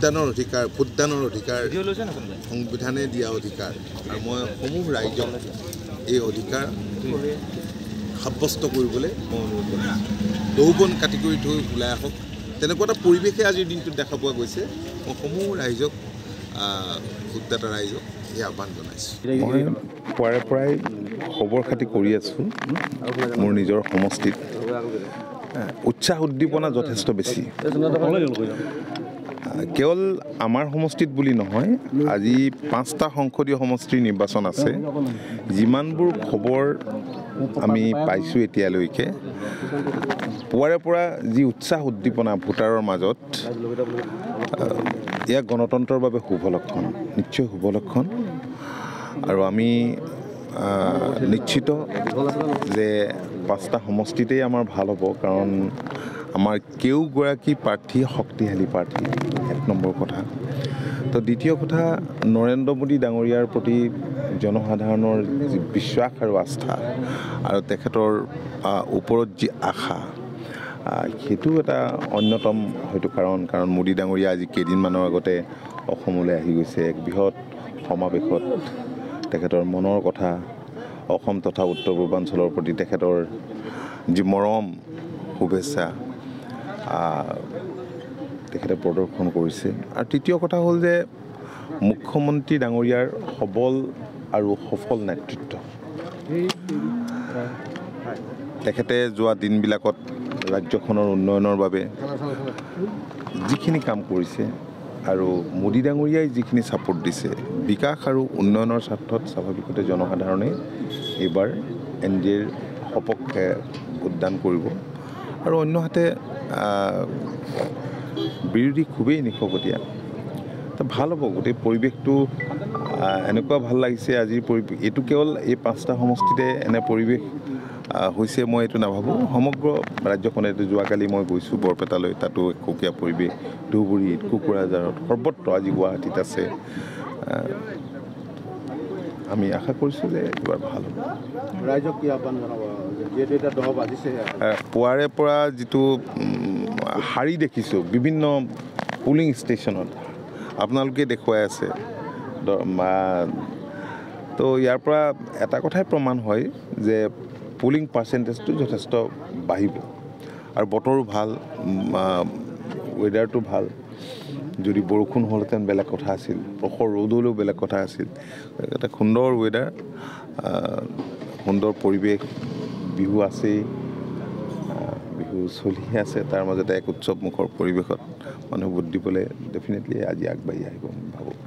ভোটদানৰ অধিকাৰ সংবিধানে দিয়া অধিকাৰ আৰু মই সমূহ ৰাইজক এই অধিকাৰ সাব্যস্ত কৰিবলৈ মই অনুৰোধ কৰিছোঁ দৌবন কাটি কৰি থৈ ওলাই আহক তেনেকুৱা এটা পৰিৱেশে আজিৰ দিনটোত দেখা পোৱা গৈছে মই সমূহ ৰাইজক ভোটদাতা ৰাইজক এই আহ্বান জনাইছোঁ মই পুৱাৰে পৰাই খবৰ খাতি কৰি আছোঁ মোৰ নিজৰ সমষ্টিত উৎসাহ উদ্দীপনা যথেষ্ট বেছি কেৱল আমাৰ সমষ্টিত বুলি নহয় আজি 5টা সংসদীয় সমষ্টিৰ নিৰ্বাচন আছে যিমানবোৰ খবৰ আমি পাইছোঁ এতিয়ালৈকে পুৱাৰে পৰা যি উৎসাহ উদ্দীপনা ভোটাৰৰ মাজত এয়া গণতন্ত্ৰৰ বাবে শুভ লক্ষণ নিশ্চয় শুভ লক্ষণ আৰু আমি নিশ্চিত যে 5টা সমষ্টিতেই আমাৰ ভাল হ'ব কাৰণ আমাৰ কেউগৰাকী প্ৰাৰ্থী শক্তিশালী প্ৰাৰ্থী 1 নম্বৰ কথা তো দ্বিতীয় কথা নৰেন্দ্ৰ মোদী ডাঙৰীয়াৰ প্ৰতি জনসাধাৰণৰ যি বিশ্বাস আৰু আস্থা আৰু তেখেতৰ ওপৰত যি আশা সেইটো এটা অন্যতম হয়তো কাৰণ মোদী ডাঙৰীয়া আজি কেইদিনমানৰ আগতে অসমলৈ আহি গৈছে এক বৃহৎ সমাৱেশত তেখেতৰ মনৰ কথা অসম তথা উত্তৰ পূৰ্বাঞ্চলৰ প্ৰতি তেখেতৰ যি মৰম শুভেচ্ছা তেখেতে প্ৰদৰ্শন কৰিছে আৰু তৃতীয় কথা হ'ল যে মুখ্যমন্ত্ৰী ডাঙৰীয়াৰ সবল আৰু সফল নেতৃত্ব তেখেতে যোৱা দিনবিলাকত ৰাজ্যখনৰ উন্নয়নৰ বাবে যিখিনি কাম কৰিছে আৰু মোদী ডাঙৰীয়াই যিখিনি ছাপোৰ্ট দিছে বিকাশ আৰু উন্নয়নৰ স্বাৰ্থত স্বাভাৱিকতে জনসাধাৰণে এইবাৰ NDAৰ সপক্ষে ভোটদান কৰিব আৰু অন্যহাতে বিৰোধী খুবেই নিশকতীয়া তো ভাল হ'ব গোটেই পৰিৱেশটো এনেকুৱা ভাল লাগিছে আজিৰ পৰিৱেশ এইটো কেৱল এই 5টা সমষ্টিতে এনে পৰিৱেশ হৈছে মই এইটো নাভাবোঁ সমগ্ৰ ৰাজ্যখনতে যোৱাকালি মই গৈছোঁ বৰপেটালৈ তাতো সুকীয়া পৰিৱেশ ধুবুৰীত কোকৰাঝাৰত সৰ্বত্ৰ আজি গুৱাহাটীত আছে আমি আশা কৰিছোঁ যে এইবাৰ ভাল হ'ব ৰাইজক কি আহ্বান জনাব যিহেতু এটা দহ বাজিছে পুৱাৰে পৰা যিটো শাৰী দেখিছোঁ বিভিন্ন পুলিং ষ্টেচনত আপোনালোকে দেখুৱাই আছে তো ইয়াৰ পৰা এটা কথাই প্ৰমাণ হয় যে পুলিং পাৰ্চেণ্টেজটো যথেষ্ট বাঢ়িব আৰু বতৰো ভাল ৱেডাৰটো ভাল যদি বৰষুণ হ'লহেঁতেন বেলেগ কথা আছিল প্ৰখৰ ৰ'দ হ'লেও বেলেগ কথা আছিল এটা সুন্দৰ ৱেডাৰ সুন্দৰ পৰিৱেশ বিহু আছেই বিহু চলি আছে তাৰ মাজতে এক উৎসৱমুখৰ পৰিৱেশত মানুহ ভোট দিবলৈ ডেফিনেটলি আজি আগবাঢ়ি আহিব ভাবোঁ